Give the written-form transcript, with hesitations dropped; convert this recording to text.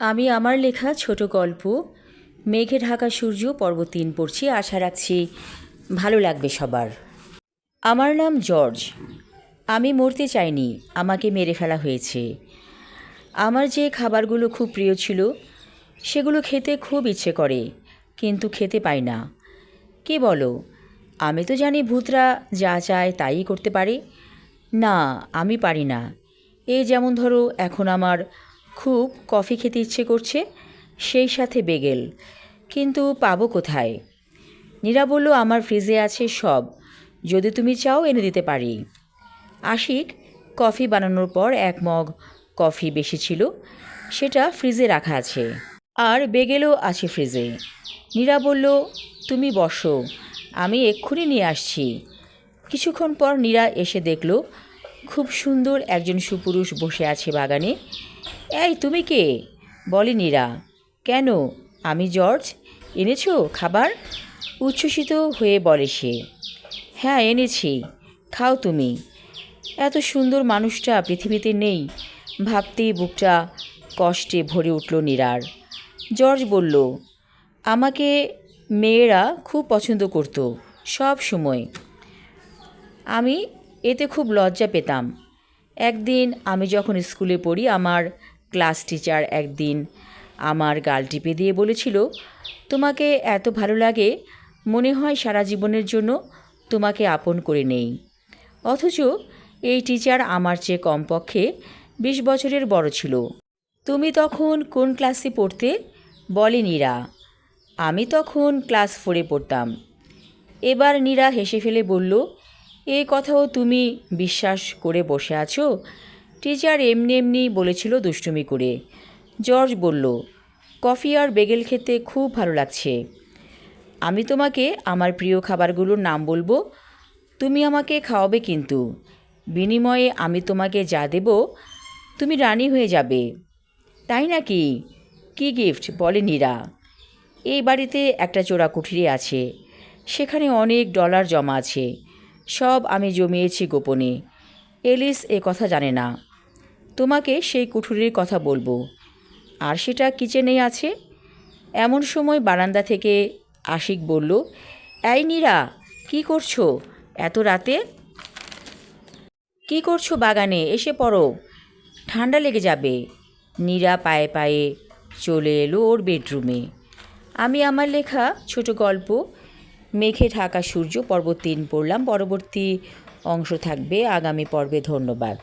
আমি আমার লেখা ছোট গল্প মেঘে ঢাকা সূর্য পর্ব ৩ পড়ছি। আশা রাখছি ভালো লাগবে সবার। আমার নাম জর্জ। আমি মরতে চাইনি, আমাকে মেরে ফেলা হয়েছে। আমার যে খাবারগুলো খুব প্রিয় ছিল সেগুলো খেতে খুব ইচ্ছে করে, কিন্তু খেতে পাই না। কে বলো? আমি তো জানি ভূতরা যা চায় তাই করতে পারে। না, আমি পারি না। এই যেমন ধরো, এখন আমার খুব কফি খেতে ইচ্ছে করছে, সেই সাথে বেগেল, কিন্তু পাবো কোথায়? নীরা বলল, আমার ফ্রিজে আছে সব, যদি তুমি চাও এনে দিতে পারি। আশিক কফি বানানোর পর 1 মগ কফি বেশি ছিল, সেটা ফ্রিজে রাখা আছে, আর বেগেলও আছে ফ্রিজে। নীরা বলল, তুমি বসো, আমি এক্ষুনি নিয়ে আসছি। কিছুক্ষণ পর নীরা এসে দেখল খুব সুন্দর একজন সুপুরুষ বসে আছে বাগানে। এই তুমি কে? বলে নীরা। কেন? আমি জর্জ। এনেছো খাবার? উচ্ছ্বসিত হয়ে বলে সে। হ্যাঁ এনেছি, খাও তুমি। এত সুন্দর মানুষটা পৃথিবীতে নেই ভাবতেই বুকটা কষ্টে ভরে উঠল নীরার। জর্জ বলল, আমাকে মেয়েরা খুব পছন্দ করত সব সময়। আমি এতে খুব লজ্জা পেতাম। একদিন আমি যখন স্কুলে পড়ি, আমার ক্লাস টিচার একদিন আমার গাল টিপে দিয়ে বলেছিল, তোমাকে এত ভালো লাগে মনে হয় সারা জীবনের জন্য তোমাকে আপন করে নেই। অথচ এই টিচার আমার চেয়ে কমপক্ষে 20 বছরের বড় ছিল। তুমি তখন কোন ক্লাসে পড়তে? বলে নীরা। আমি তখন ক্লাস 4-এ পড়তাম। এবার নীরা হেসে ফেলে বলল, এই কথাও তুমি বিশ্বাস করে বসে আছো? টিচার এমনি এমনি বলেছিল দুষ্টুমি করে। জর্জ বলল, কফি আর বেগেল খেতে খুব ভালো লাগছে। আমি তোমাকে আমার প্রিয় খাবারগুলোর নাম বলবো, তুমি আমাকে খাওয়াবে, কিন্তু বিনিময়ে আমি তোমাকে যা দেব তুমি রানী হয়ে যাবে। তাই নাকি? কি গিফট? বলে নীরা। এই বাড়িতে একটা চোরা কুঠুরি আছে, সেখানে অনেক ডলার জমা আছে, সব আমি জমিয়েছি গোপনে। এলিস এ কথা জানে না। তোমাকে সেই কুঠুরির কথা বলবো, আর সেটা কিচেনেই আছে। এমন সময় বারান্দা থেকে আশিক বলল, এই নীরা, কি করছো এত রাতে? কি করছো বাগানে? এসে পড়ো, ঠান্ডা লেগে যাবে। নীরা পায়ে পায়ে চলে এলো ওর বেডরুমে। আমি আমার লেখা ছোট গল্প মেঘে ঢাকা সূর্য পর্ব 3 পড়লাম। পরবর্তী অংশ থাকবে আগামী পর্বে। ধন্যবাদ।